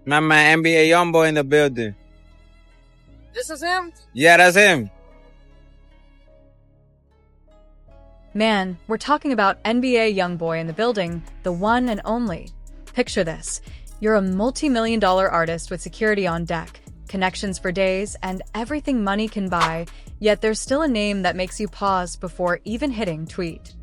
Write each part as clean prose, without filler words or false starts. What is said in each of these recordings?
My man, NBA Youngboy in the building. This is him? Yeah, that's him. Man, we're talking about NBA Youngboy in the building, the one and only. Picture this. You're a multi-million-dollar artist with security on deck, connections for days, and everything money can buy, yet there's still a name that makes you pause before even hitting tweet.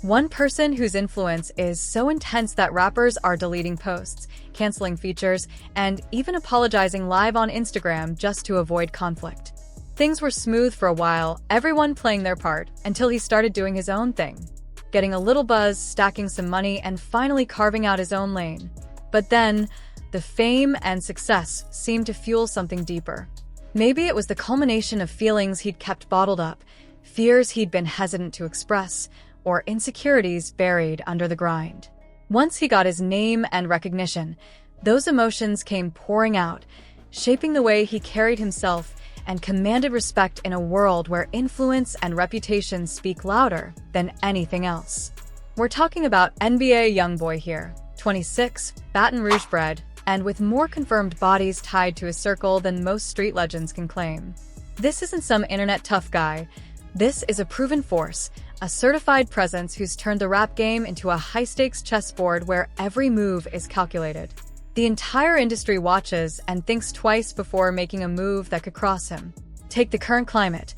One person whose influence is so intense that rappers are deleting posts, canceling features, and even apologizing live on Instagram just to avoid conflict. Things were smooth for a while, everyone playing their part, until he started doing his own thing. Getting a little buzz, stacking some money, and finally carving out his own lane. But then, the fame and success seemed to fuel something deeper. Maybe it was the culmination of feelings he'd kept bottled up, fears he'd been hesitant to express, or insecurities buried under the grind. Once he got his name and recognition, those emotions came pouring out, shaping the way he carried himself and commanded respect in a world where influence and reputation speak louder than anything else. We're talking about NBA Youngboy here, 26, Baton Rouge bred, and with more confirmed bodies tied to his circle than most street legends can claim. This isn't some internet tough guy. This is a proven force, a certified presence who's turned the rap game into a high-stakes chessboard where every move is calculated. The entire industry watches and thinks twice before making a move that could cross him. Take the current climate.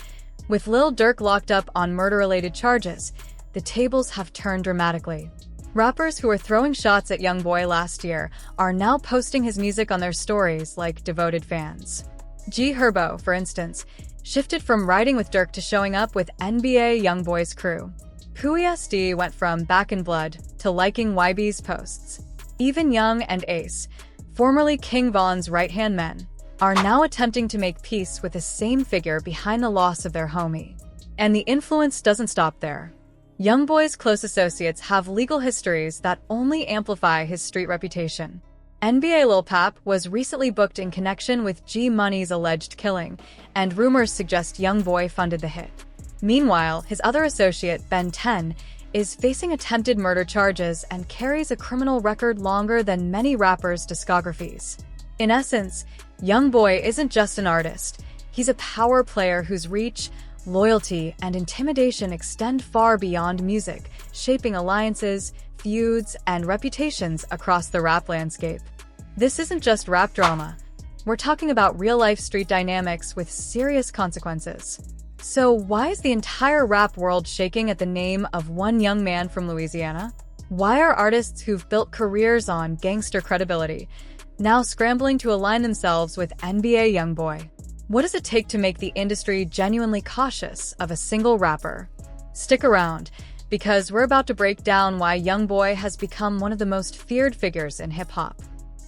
With Lil Durk locked up on murder-related charges, the tables have turned dramatically. Rappers who were throwing shots at Youngboy last year are now posting his music on their stories like devoted fans. G Herbo, for instance, shifted from riding with Durk to showing up with NBA Youngboy's crew. Pooey SD went from back in blood to liking YB's posts. Even Young and Ace, formerly King Von's right-hand men, are now attempting to make peace with the same figure behind the loss of their homie. And the influence doesn't stop there. Youngboy's close associates have legal histories that only amplify his street reputation. NBA Lil Pap was recently booked in connection with G Money's alleged killing, and rumors suggest Youngboy funded the hit. Meanwhile, his other associate, Ben 10, is facing attempted murder charges and carries a criminal record longer than many rappers' discographies. In essence, Youngboy isn't just an artist. He's a power player whose reach, loyalty, and intimidation extend far beyond music, shaping alliances, feuds, and reputations across the rap landscape. This isn't just rap drama. We're talking about real-life street dynamics with serious consequences. So why is the entire rap world shaking at the name of one young man from Louisiana? Why are artists who've built careers on gangster credibility now scrambling to align themselves with NBA Youngboy? What does it take to make the industry genuinely cautious of a single rapper? Stick around, because we're about to break down why Youngboy has become one of the most feared figures in hip-hop.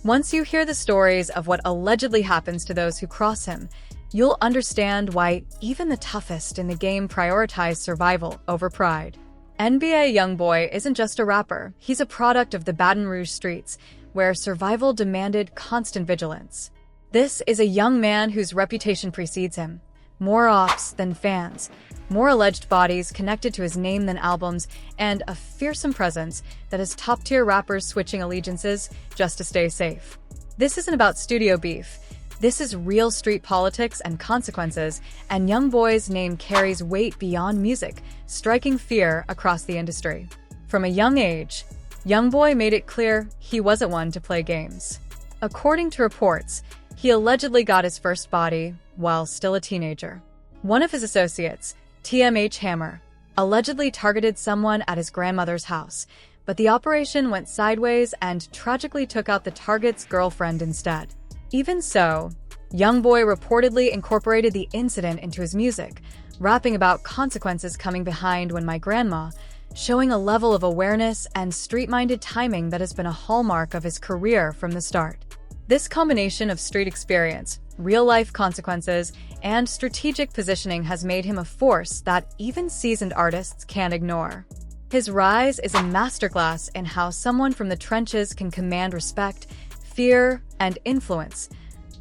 Once you hear the stories of what allegedly happens to those who cross him, you'll understand why even the toughest in the game prioritize survival over pride. NBA Youngboy isn't just a rapper, he's a product of the Baton Rouge streets, where survival demanded constant vigilance. This is a young man whose reputation precedes him. More ops than fans, more alleged bodies connected to his name than albums, and a fearsome presence that has top-tier rappers switching allegiances just to stay safe. This isn't about studio beef. This is real street politics and consequences, and Youngboy's name carries weight beyond music, striking fear across the industry. From a young age, Youngboy made it clear he wasn't one to play games. According to reports, he allegedly got his first body while still a teenager. One of his associates, TMH Hammer, allegedly targeted someone at his grandmother's house, but the operation went sideways and tragically took out the target's girlfriend instead. Even so, Youngboy reportedly incorporated the incident into his music, rapping about consequences coming behind when my grandma, showing a level of awareness and street-minded timing that has been a hallmark of his career from the start. This combination of street experience, real-life consequences, and strategic positioning has made him a force that even seasoned artists can't ignore. His rise is a masterclass in how someone from the trenches can command respect, fear, and influence,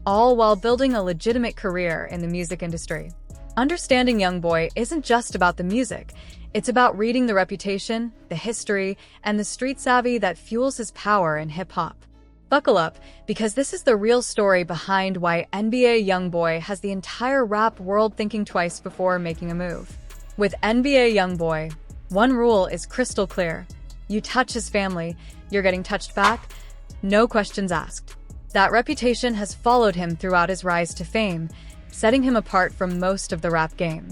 all while building a legitimate career in the music industry. Understanding Youngboy isn't just about the music, it's about reading the reputation, the history, and the street savvy that fuels his power in hip-hop. Buckle up, because this is the real story behind why NBA Youngboy has the entire rap world thinking twice before making a move. With NBA Youngboy, one rule is crystal clear. You touch his family, you're getting touched back, no questions asked. That reputation has followed him throughout his rise to fame, setting him apart from most of the rap game.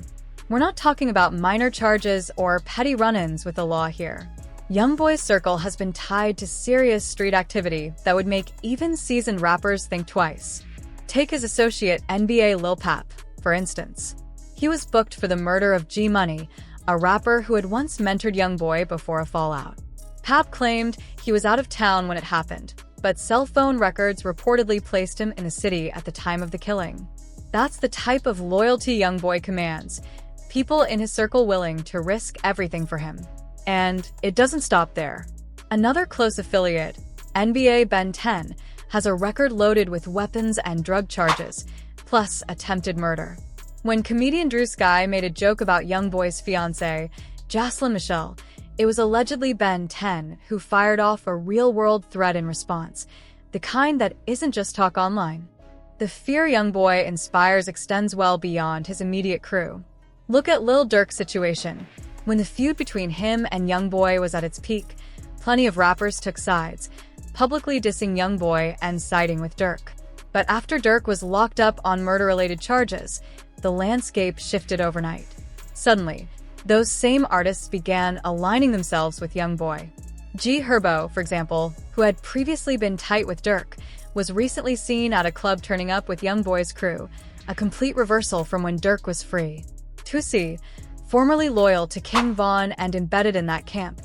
We're not talking about minor charges or petty run-ins with the law here. Youngboy's circle has been tied to serious street activity that would make even seasoned rappers think twice. Take his associate NBA Lil Pap, for instance. He was booked for the murder of G Money, a rapper who had once mentored Youngboy before a fallout. Pap claimed he was out of town when it happened, but cell phone records reportedly placed him in the city at the time of the killing. That's the type of loyalty Youngboy commands, people in his circle willing to risk everything for him. And it doesn't stop there. Another close affiliate, NBA Ben 10, has a record loaded with weapons and drug charges, plus attempted murder. When comedian Drew Sky made a joke about Youngboy's fiancée, Jocelyn Michelle, it was allegedly Ben 10 who fired off a real-world threat in response, the kind that isn't just talk online. The fear Youngboy inspires extends well beyond his immediate crew. Look at Lil Durk's situation. When the feud between him and Youngboy was at its peak, plenty of rappers took sides, publicly dissing Youngboy and siding with Durk. But after Durk was locked up on murder-related charges, the landscape shifted overnight. Suddenly, those same artists began aligning themselves with Youngboy. G Herbo, for example, who had previously been tight with Durk, was recently seen at a club turning up with Youngboy's crew, a complete reversal from when Durk was free. Tusi, formerly loyal to King Von and embedded in that camp,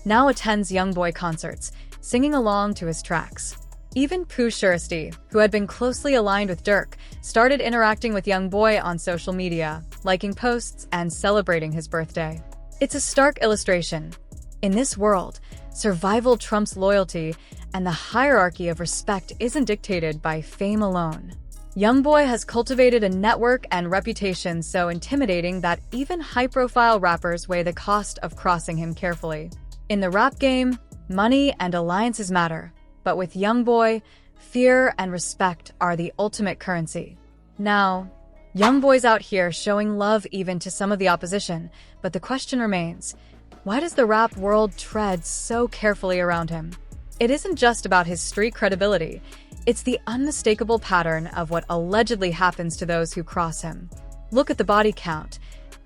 now attends Youngboy concerts, singing along to his tracks. Even Pooh Shiesty, who had been closely aligned with Durk, started interacting with Youngboy on social media, liking posts and celebrating his birthday. It's a stark illustration. In this world, survival trumps loyalty, and the hierarchy of respect isn't dictated by fame alone. Youngboy has cultivated a network and reputation so intimidating that even high-profile rappers weigh the cost of crossing him carefully. In the rap game, money and alliances matter, but with Youngboy, fear and respect are the ultimate currency. Now, Youngboy's out here showing love even to some of the opposition, but the question remains, why does the rap world tread so carefully around him? It isn't just about his street credibility. It's the unmistakable pattern of what allegedly happens to those who cross him. Look at the body count.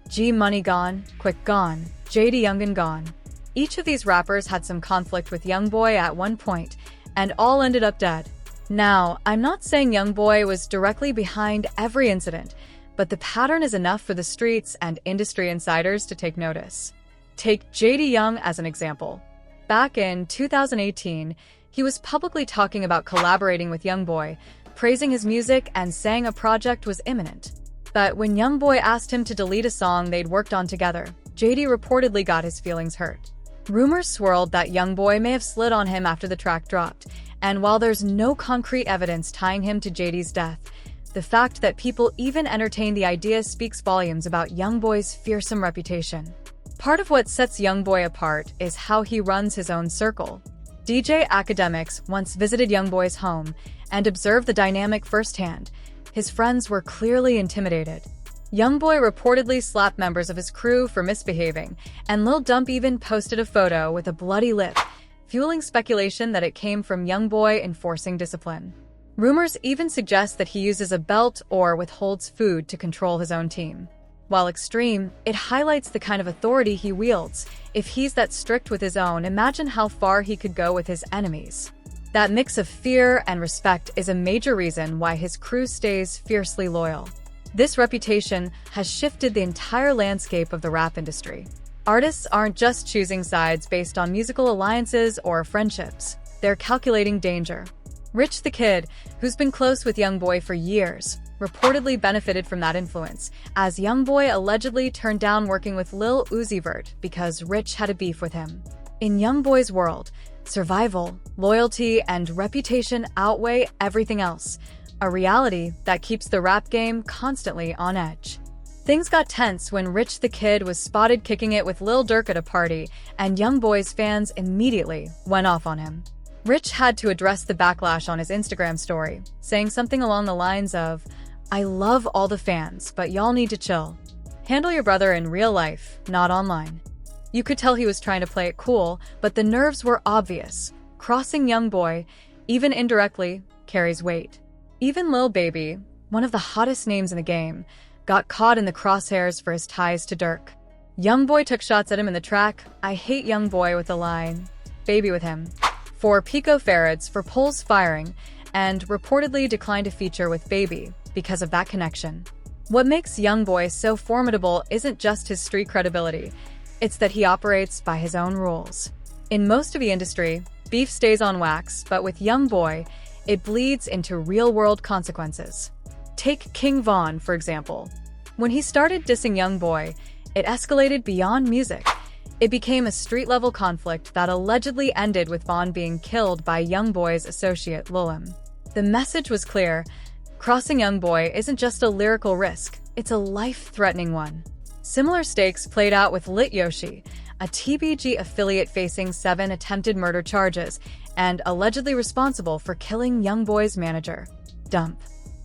G Money gone, Quick gone, JD Youngin gone. Each of these rappers had some conflict with Youngboy at one point, and all ended up dead. Now, I'm not saying Youngboy was directly behind every incident, but the pattern is enough for the streets and industry insiders to take notice. Take JD Young as an example. Back in 2018, he was publicly talking about collaborating with Youngboy, praising his music and saying a project was imminent. But when Youngboy asked him to delete a song they'd worked on together, JD reportedly got his feelings hurt. Rumors swirled that Youngboy may have slid on him after the track dropped, and while there's no concrete evidence tying him to JD's death, the fact that people even entertain the idea speaks volumes about Youngboy's fearsome reputation. Part of what sets Youngboy apart is how he runs his own circle. DJ Academics once visited Youngboy's home and observed the dynamic firsthand. His friends were clearly intimidated. Youngboy reportedly slapped members of his crew for misbehaving, and Lil Dump even posted a photo with a bloody lip, fueling speculation that it came from Youngboy enforcing discipline. Rumors even suggest that he uses a belt or withholds food to control his own team. While extreme, it highlights the kind of authority he wields. If he's that strict with his own, imagine how far he could go with his enemies. That mix of fear and respect is a major reason why his crew stays fiercely loyal. This reputation has shifted the entire landscape of the rap industry. Artists aren't just choosing sides based on musical alliances or friendships. They're calculating danger. Rich the Kid, who's been close with Youngboy for years, reportedly benefited from that influence, as Youngboy allegedly turned down working with Lil Uzi Vert because Rich had a beef with him. In Youngboy's world, survival, loyalty, and reputation outweigh everything else, a reality that keeps the rap game constantly on edge. Things got tense when Rich the Kid was spotted kicking it with Lil Durk at a party, and Youngboy's fans immediately went off on him. Rich had to address the backlash on his Instagram story, saying something along the lines of, "I love all the fans, but y'all need to chill. Handle your brother in real life, not online." You could tell he was trying to play it cool, but the nerves were obvious. Crossing Youngboy, even indirectly, carries weight. Even Lil Baby, one of the hottest names in the game, got caught in the crosshairs for his ties to Dirk. Youngboy took shots at him in the track, "I hate Youngboy," with the line, "Baby with him," for picofarads for polls firing, and reportedly declined to feature with Baby because of that connection. What makes Youngboy so formidable isn't just his street credibility, it's that he operates by his own rules. In most of the industry, beef stays on wax, but with Youngboy, it bleeds into real-world consequences. Take King Von, for example. When he started dissing Youngboy, it escalated beyond music. It became a street-level conflict that allegedly ended with Von being killed by Youngboy's associate Lulim. The message was clear: crossing Youngboy isn't just a lyrical risk, it's a life-threatening one. Similar stakes played out with Lit Yoshi, a TBG affiliate facing 7 attempted murder charges and allegedly responsible for killing Youngboy's manager, Dump.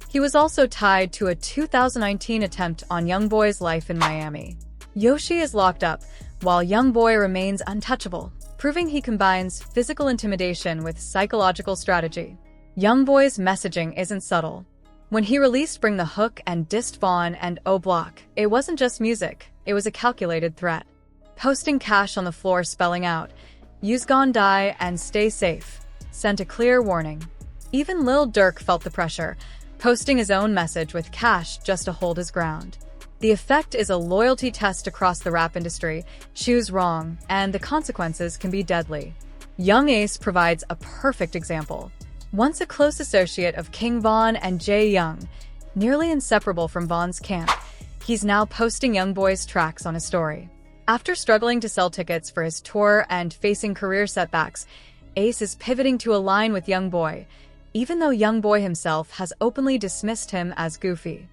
He was also tied to a 2019 attempt on Youngboy's life in Miami. Yoshi is locked up, while Youngboy remains untouchable, proving he combines physical intimidation with psychological strategy. Youngboy's messaging isn't subtle. When he released Bring the Hook and dissed Vaughn and O-Block, it wasn't just music, it was a calculated threat. Posting cash on the floor spelling out, "Use gon' die and stay safe," sent a clear warning. Even Lil Durk felt the pressure, posting his own message with cash just to hold his ground. The effect is a loyalty test across the rap industry. Choose wrong, and the consequences can be deadly. Young Ace provides a perfect example. Once a close associate of King Von and Jay Young, nearly inseparable from Von's camp, he's now posting Youngboy's tracks on his story. After struggling to sell tickets for his tour and facing career setbacks, Ace is pivoting to align with Youngboy, even though Youngboy himself has openly dismissed him as goofy.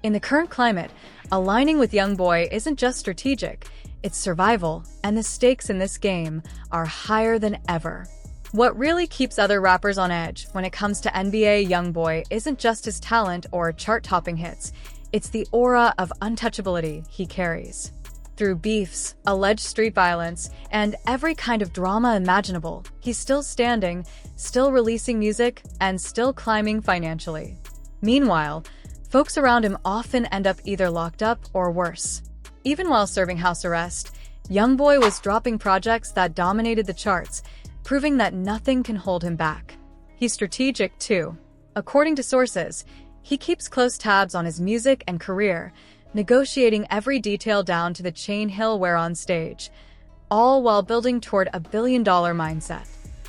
In the current climate, aligning with Youngboy isn't just strategic, it's survival, and the stakes in this game are higher than ever. What really keeps other rappers on edge when it comes to NBA Youngboy isn't just his talent or chart-topping hits, it's the aura of untouchability he carries. Through beefs, alleged street violence, and every kind of drama imaginable, he's still standing, still releasing music, and still climbing financially. Meanwhile, folks around him often end up either locked up or worse. Even while serving house arrest, Youngboy was dropping projects that dominated the charts, proving that nothing can hold him back. He's strategic, too. According to sources, he keeps close tabs on his music and career, negotiating every detail down to the chain he'll wear on stage, all while building toward a billion-dollar mindset.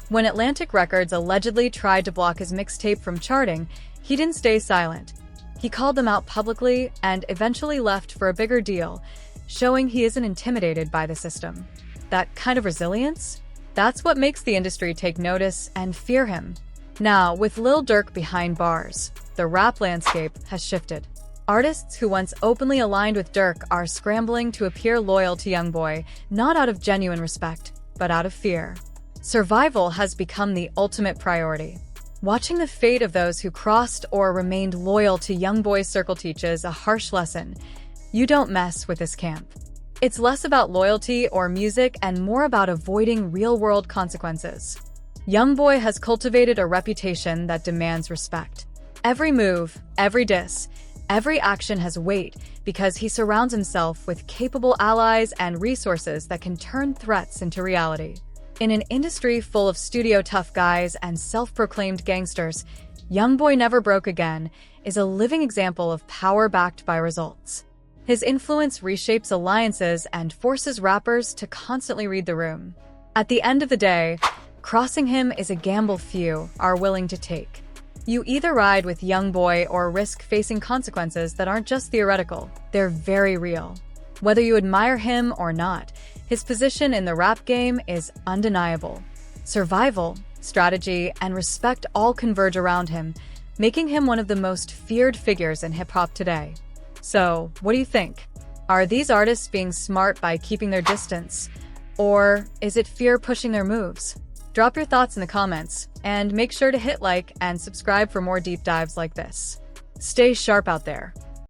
When Atlantic Records allegedly tried to block his mixtape from charting, he didn't stay silent. He called them out publicly and eventually left for a bigger deal, showing he isn't intimidated by the system. That kind of resilience? That's what makes the industry take notice and fear him. Now, with Lil Durk behind bars, the rap landscape has shifted. Artists who once openly aligned with Durk are scrambling to appear loyal to Youngboy, not out of genuine respect, but out of fear. Survival has become the ultimate priority. Watching the fate of those who crossed or remained loyal to Youngboy's circle teaches a harsh lesson. You don't mess with this camp. It's less about loyalty or music and more about avoiding real-world consequences. Youngboy has cultivated a reputation that demands respect. Every move, every diss, every action has weight because he surrounds himself with capable allies and resources that can turn threats into reality. In an industry full of studio tough guys and self-proclaimed gangsters, Youngboy Never Broke Again is a living example of power backed by results. His influence reshapes alliances and forces rappers to constantly read the room. At the end of the day, crossing him is a gamble few are willing to take. You either ride with Youngboy or risk facing consequences that aren't just theoretical, they're very real. Whether you admire him or not, his position in the rap game is undeniable. Survival, strategy, and respect all converge around him, making him one of the most feared figures in hip-hop today. So, what do you think? Are these artists being smart by keeping their distance? Or is it fear pushing their moves? Drop your thoughts in the comments, and make sure to hit like and subscribe for more deep dives like this. Stay sharp out there.